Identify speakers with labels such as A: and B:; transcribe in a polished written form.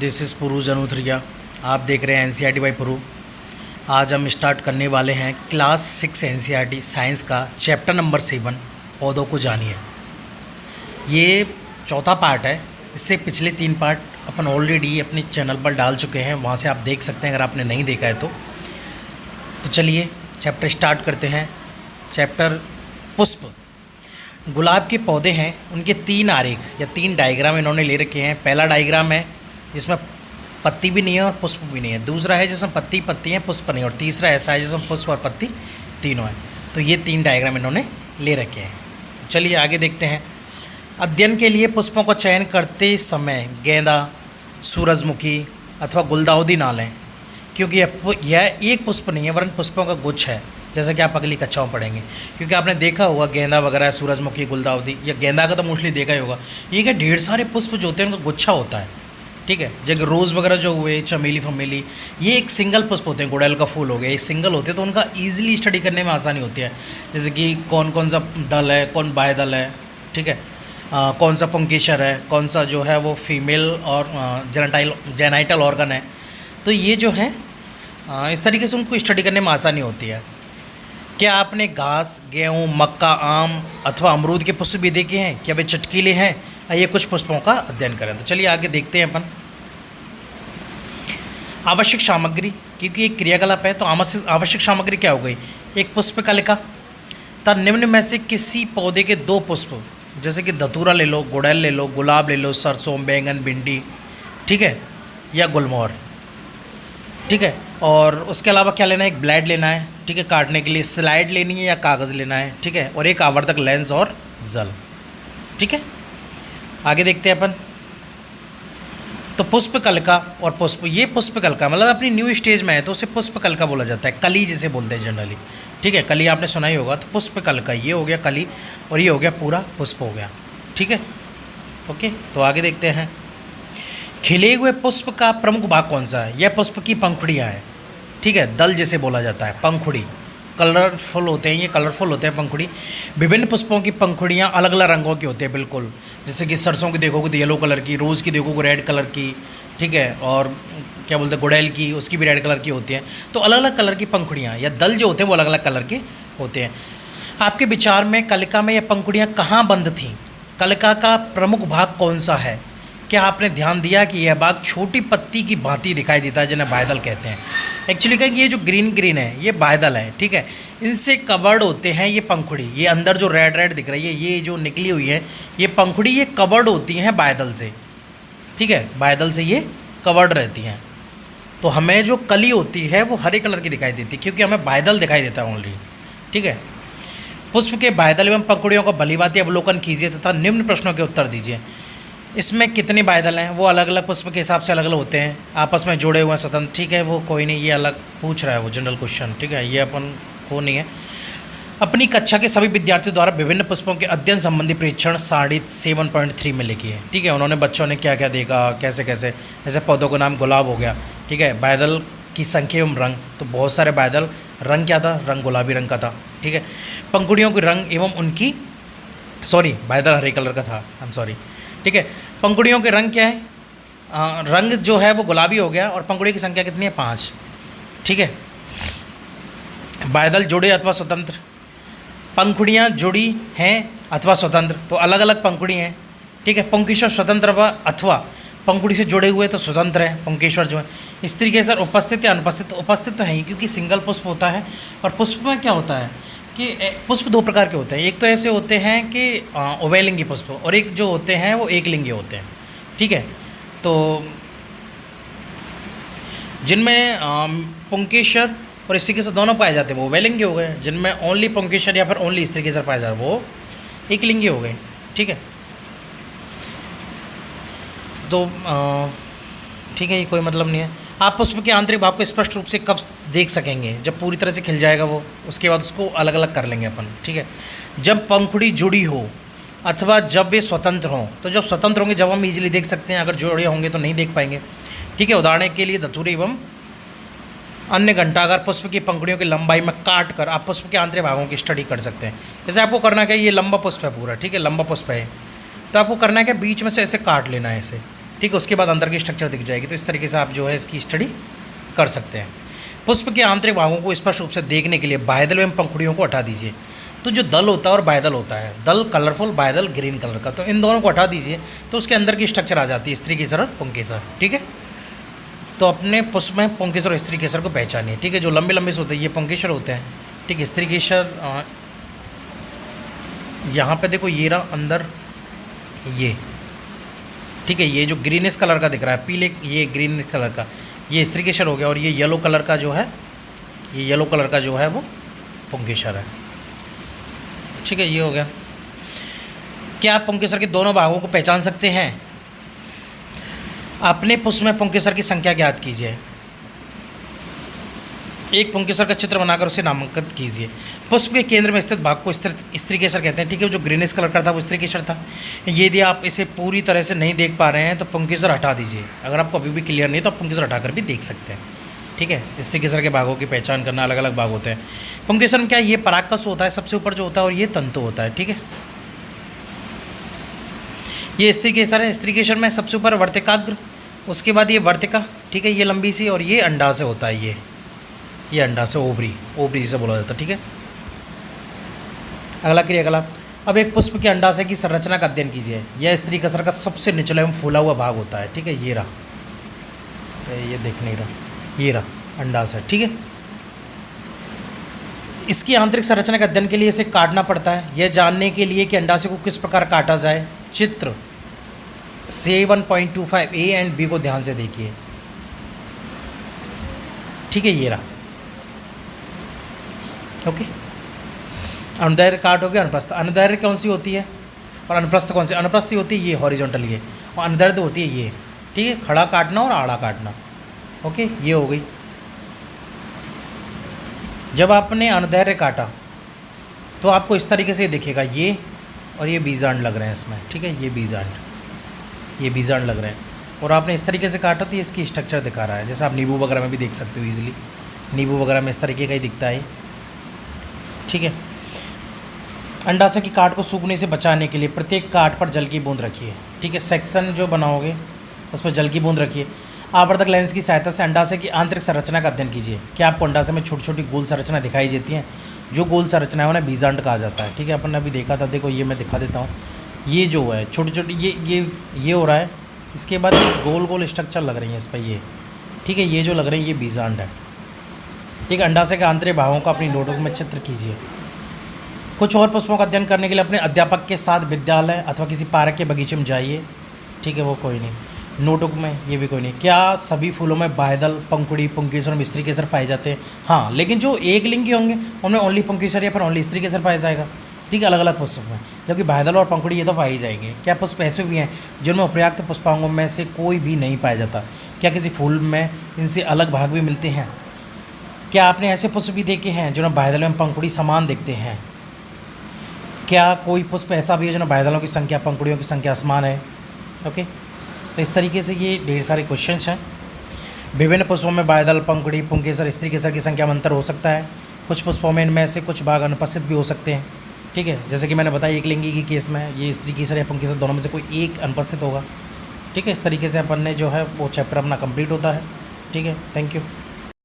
A: This is पुरू जनूथरिया। आप देख रहे हैं एनसीईआरटी बाय पुरू। आज हम स्टार्ट करने वाले हैं क्लास 6 एनसीईआरटी साइंस का चैप्टर नंबर 7 पौधों को जानिए। ये चौथा पार्ट है। इससे पिछले 3 पार्ट अपन ऑलरेडी अपने चैनल पर डाल चुके हैं, वहाँ से आप देख सकते हैं अगर आपने नहीं देखा है तो चलिए चैप्टर स्टार्ट करते हैं। चैप्टर पुष्प। गुलाब के पौधे हैं, उनके 3 आरेख या 3 डायग्राम इन्होंने ले रखे हैं। पहला डायग्राम है जिसमें पत्ती भी नहीं है और पुष्प भी नहीं है। दूसरा है जिसमें पत्ती है, पुष्प नहीं। और तीसरा ऐसा है जिसमें पुष्प और पत्ती तीनों है। तो ये 3 डायग्राम इन्होंने ले रखे हैं। तो चलिए आगे देखते हैं। अध्ययन के लिए पुष्पों का चयन करते समय गेंदा, सूरजमुखी अथवा गुलदाउदी ना लें, क्योंकि यह एक पुष्प नहीं है वरन पुष्पों का गुच्छ है, जैसा कि आप अगली कक्षाओं में पढ़ेंगे। क्योंकि आपने देखा होगा गेंदा वगैरह, सूरजमुखी, गुलदाउदी, या गेंदा का तो मोस्टली देखा ही होगा। ये क्या ढेर सारे पुष्प जो होते हैं उनका गुच्छा होता है, ठीक है। जैसे रोज़ वगैरह जो हुए, चमेली फमेली, ये एक सिंगल पुष्प होते हैं। गुड़ैल का फूल हो गया, ये सिंगल होते हैं, तो उनका ईजिली स्टडी करने में आसानी होती है। जैसे कि कौन कौन सा दल है, कौन बाह्य दल है, ठीक है, कौन सा पुंकेसर है, कौन सा जो है वो फीमेल और जेनाइटल ऑर्गन है। तो ये जो है इस तरीके से उनको स्टडी करने में आसानी होती है। क्या आपने घास, गेहूँ, मक्का, आम अथवा अमरूद के पुष्प भी देखे हैं? क्या वे चटकीले हैं? आइए कुछ पुष्पों का अध्ययन करें। तो चलिए आगे देखते हैं अपन। आवश्यक सामग्री, क्योंकि एक क्रियाकलाप है तो आवश्यक सामग्री क्या हो गई? एक पुष्पकलिका तथा निम्न में से किसी पौधे के 2 पुष्प, जैसे कि धतूरा ले लो, गुड़ैल ले लो, गुलाब ले लो, सरसों, बैंगन, भिंडी, ठीक है, या गुलमोहर, ठीक है। और उसके अलावा क्या लेना है? एक ब्लेड लेना है, ठीक है, काटने के लिए। स्लाइड लेनी है या कागज़ लेना है, ठीक है। और एक आवर्धक लेंस और जल, ठीक है। आगे देखते हैं अपन। तो पुष्पकलिका और पुष्प, ये पुष्पकलिका मतलब अपनी न्यू स्टेज में है तो उसे पुष्पकलिका बोला जाता है। कली जिसे बोलते हैं जनरली, ठीक है। कली आपने सुना ही होगा। तो पुष्पकलिका ये हो गया कली, और ये हो गया पूरा पुष्प हो गया, ठीक है, ओके। तो आगे देखते हैं। खिले हुए पुष्प का प्रमुख भाग कौन सा है? यह पुष्प की पंखुड़ियाँ हैं, ठीक है। दल जिसे बोला जाता है, पंखुड़ी। कलरफुल होते हैं, ये कलरफुल होते हैं पंखुड़ी। विभिन्न पुष्पों की पंखुड़ियाँ अलग अलग रंगों की होती है, बिल्कुल। जैसे कि सरसों की देखोगे तो येलो कलर की, रोज़ की देखोगे रेड कलर की, ठीक है। और क्या बोलते हैं, गुड़ैल की, उसकी भी रेड कलर की होती हैं। तो अलग अलग कलर की पंखुड़ियाँ या दल जो होते हैं वो अलग अलग कलर के होते हैं। आपके विचार में कलिका में ये पंखुड़ियाँ कहाँ बंद थीं? कलिका का प्रमुख भाग कौन सा है? क्या आपने ध्यान दिया कि यह भाग छोटी पत्ती की भांति दिखाई देता है, जिन्हें बाह्यदल कहते हैं। एक्चुअली क्या, ये जो ग्रीन है ये बाह्यदल है, ठीक है। इनसे कवर्ड होते हैं ये पंखुड़ी। ये अंदर जो रेड दिख रही है, ये जो निकली हुई है ये पंखुड़ी, ये कवर्ड होती हैं बाह्यदल से, ठीक है। बाह्यदल से ये कवर्ड रहती हैं। तो हमें जो कली होती है वो हरे कलर की दिखाई देती है, क्योंकि हमें बाह्यदल दिखाई देता है ओनली, ठीक है। पुष्प के बाह्यदल एवं पंखुड़ियों का भलीभांति अवलोकन कीजिए तथा निम्न प्रश्नों के उत्तर दीजिए। इसमें कितने बाह्यदल हैं? वो अलग अलग पुष्प के हिसाब से अलग अलग होते हैं, आपस में जुड़े हुए हैं स्वतंत्र, ठीक है। वो कोई नहीं, ये अलग पूछ रहा है वो जनरल क्वेश्चन, ठीक है। ये अपन को नहीं है। अपनी कक्षा के सभी विद्यार्थियों द्वारा विभिन्न पुष्पों के अध्ययन संबंधी परीक्षण सारणी 7.3 में लिखी है, ठीक है। उन्होंने बच्चों ने क्या क्या देखा, कैसे कैसे। जैसे पौधों का नाम गुलाब हो गया, ठीक है। बाह्यदल की संख्या एवं रंग, तो बहुत सारे बाह्यदल। रंग क्या था? रंग गुलाबी रंग का था, ठीक है। पंखुड़ियों के रंग एवं उनकी, बाह्यदल हरे कलर का था, आई एम सॉरी, ठीक है। पंखुड़ियों के रंग क्या है? रंग जो है वो गुलाबी हो गया। और पंखुड़ी की संख्या कितनी है? 5, ठीक है। बाह्यदल जुड़े अथवा स्वतंत्र, पंखुड़ियाँ जुड़ी हैं अथवा स्वतंत्र, तो अलग अलग पंखुड़ी हैं, ठीक है। पुंकेसर स्वतंत्र अथवा पंखुड़ी से जुड़े हुए तो स्वतंत्र है पुंकेसर जो है। इस तरीके से उपस्थित या अनुपस्थित, तो उपस्थित तो है ही, क्योंकि सिंगल पुष्प होता है। और पुष्प में क्या होता है कि पुष्प 2 प्रकार के होते हैं। एक तो ऐसे होते हैं कि उभयलिंगी पुष्प, और एक जो होते हैं वो एकलिंगी होते हैं, ठीक है। तो जिनमें पुंकेसर और इस तरीके से दोनों पाए जाते हैं वो उभयलिंगी हो गए। जिनमें ओनली पुंकेसर या फिर ओनली इस तरीके से पाए जाते हैं वो एकलिंगी हो गए, ठीक है। तो ठीक है, ये कोई मतलब नहीं है। आप पुष्प के आंतरिक भाग को स्पष्ट रूप से कब देख सकेंगे? जब पूरी तरह से खिल जाएगा वो, उसके बाद उसको अलग अलग कर लेंगे अपन, ठीक है। जब पंखुड़ी जुड़ी हो अथवा जब वे स्वतंत्र हों। तो जब स्वतंत्र होंगे जब हम इजीली देख सकते हैं, अगर जुड़े होंगे तो नहीं देख पाएंगे, ठीक है। उदाहरण के लिए धतूरे एवं अन्य घंटाघर पुष्प की पंखुड़ियों की लंबाई में काट कर आप पुष्प के आंतरिक भागों की स्टडी कर सकते हैं। जैसे आपको करना क्या है, ये लंबा पुष्प है पूरा, ठीक है, लंबा पुष्प है, तो आपको करना है क्या, बीच में से ऐसे काट लेना है इसे, ठीक है, उसके बाद अंदर की स्ट्रक्चर दिख जाएगी। तो इस तरीके से आप जो है इसकी स्टडी कर सकते हैं। पुष्प के आंतरिक भागों को स्पष्ट रूप से देखने के लिए बाह्यदल एवं पंखुड़ियों को हटा दीजिए। तो जो दल होता है और बाह्यदल होता है, दल कलरफुल, बाह्यदल ग्रीन कलर का, तो इन दोनों को हटा दीजिए तो उसके अंदर की स्ट्रक्चर आ जाती है स्त्रीकेसर और पुंकेसर। ठीक है, तो अपने पुष्प में पुंकेसर और स्त्रीकेसर को पहचानिए। ठीक है, जो लंबे लंबे से होते हैं ये पुंकेसर होते हैं। ठीक है, स्त्रीकेसर यहाँ पे देखो ये रहा अंदर ये। ठीक है, ये जो ग्रीनिश कलर का दिख रहा है, पीले, ये ग्रीन कलर का, ये स्त्रीकेसर हो गया। और ये येलो कलर का जो है, ये येलो कलर का जो है वो पुंकेसर है। ठीक है, ये हो गया। क्या आप पुंकेसर के दोनों भागों को पहचान सकते हैं? अपने पुष्प में पुंकेसर की संख्या ज्ञात कीजिए। एक पुंकेसर का चित्र बनाकर उसे नामांकित कीजिए। पुष्प के केंद्र में स्थित भाग को स्त्रीकेसर कहते हैं। ठीक है, जो ग्रीनिश कलर का था वो स्त्रीकेसर था। यदि आप इसे पूरी तरह से नहीं देख पा रहे हैं तो पुंकेसर हटा दीजिए। अगर आपको अभी भी क्लियर नहीं तो आप पुंकेसर हटाकर भी देख सकते हैं। ठीक है, स्त्रीकेसर के भागों की पहचान करना, अलग अलग भाग होते हैं। पुंकेसर में क्या है, ये परागकश होता है सबसे ऊपर जो होता है, और ये तंतु होता है। ठीक है, ये स्त्रीकेसर है। स्त्रीकेसर में सबसे ऊपर वर्तिकाग्र, उसके बाद ये वर्तिका। ठीक है, ये लंबी सी, और ये अंडा से होता है। ये अंडा से ओवरी, ओवरी जिसे बोला जाता है। ठीक है, अगला क्रियाकलाप। अब एक पुष्प के अंडाशय की संरचना का अध्ययन कीजिए। यह स्त्रीकेसर का सबसे निचला एवं फूला हुआ भाग होता है। ठीक है, ये रहा, ये देख नहीं रहा, ये रहा अंडाशय। ठीक है, इसकी आंतरिक संरचना के अध्ययन के लिए इसे काटना पड़ता है। यह जानने के लिए कि अंडाशय को किस प्रकार काटा जाए, चित्र 7.25 ए एंड बी को ध्यान से देखिए। ठीक है, ये रहा। ओके, अनुदैर्घ्य काट हो गया। अनुप्रस्थ, अनुदैर्घ्य कौन सी होती है और अनुप्रस्थ कौन सी? अनुप्रस्थ होती है ये हॉरिजॉन्टल, ये, और अनुदैर्घ्य होती है ये। ठीक है, खड़ा काटना और आड़ा काटना। ओके, ये हो गई। जब आपने अनुदैर्घ्य काटा तो आपको इस तरीके से दिखेगा, ये और ये बीजांड लग रहे हैं इसमें। ठीक है, ये बीजांड लग रहे हैं। और आपने इस तरीके से काटा तो ये इसकी स्ट्रक्चर दिखा रहा है, जैसे आप नींबू वगैरह में भी देख सकते हो ईजिली। नींबू वगैरह में इस तरीके का ही दिखता है। ठीक है, अंडाशय की काट को सूखने से बचाने के लिए प्रत्येक काट पर जल की बूंद रखिए। ठीक है, सेक्शन जो बनाओगे उस पर जल की बूंद रखिए। आवर्धक लेंस की सहायता से अंडाशय की आंतरिक संरचना का अध्ययन कीजिए। क्या आपको अंडाशय में छोटी छोटी गोल संरचना दिखाई देती हैं? जो गोल संरचना है उन्हें बीजांड कहा जाता है। ठीक है, अपन ने अभी देखा था, देखो ये मैं दिखा देता हूँ। ये जो है छोटी छोटी ये हो रहा है, इसके बाद गोल गोल स्ट्रक्चर लग रही है इस पर ये। ठीक है, ये जो लग रही है ये बीजांड है। ठीक है, अंडाशय के आंतरिक भागों का अपनी नोटबुक में चित्र कीजिए। कुछ और पुष्पों का अध्ययन करने के लिए अपने अध्यापक के साथ विद्यालय अथवा किसी पार्क के बगीचे में जाइए। ठीक है, वो कोई नहीं, नोटबुक में ये भी कोई नहीं। क्या सभी फूलों में बाह्यदल, पंखुड़ी, पुंकेसर और स्त्रीकेसर पाए जाते हैं? हाँ, लेकिन जो एक लिंगी होंगे उनमें ओनली पुंकेसर या फिर ओनली स्त्रीकेसर पाया जाएगा। ठीक है, अलग अलग पुष्प में, जबकि बाह्यदल और पंखुड़ी ये तो पाई जाएंगे। क्या पुष्प ऐसे भी हैं जिनमें उपर्युक्त पुष्पांगों में से कोई भी नहीं पाया जाता? क्या किसी फूल में इनसे अलग भाग भी मिलते हैं? क्या आपने ऐसे पुष्प भी देखे हैं जिनमें बाह्यदल एवं पंखुड़ी समान दिखते हैं? क्या कोई पुष्प ऐसा भी है जिनमें बाह्यदलों की संख्या, पंखुड़ियों की संख्या समान है? ओके, तो इस तरीके से ये ढेर सारे क्वेश्चंस हैं। विभिन्न पुष्पों में बाह्यदल, पंखुड़ी, पुंकेसर, स्त्रीकेसर की संख्या में अंतर हो सकता है। कुछ पुष्पों में इनमें से कुछ भाग अनुपस्थित भी हो सकते हैं। ठीक है, जैसे कि मैंने बताया एक लिंगी की केस में ये स्त्रीकेसर या पुंकेसर दोनों में से कोई एक अनुपस्थित होगा। ठीक है, इस तरीके से अपन ने जो है वो चैप्टर अपना कंप्लीट होता है। ठीक है, थैंक यू।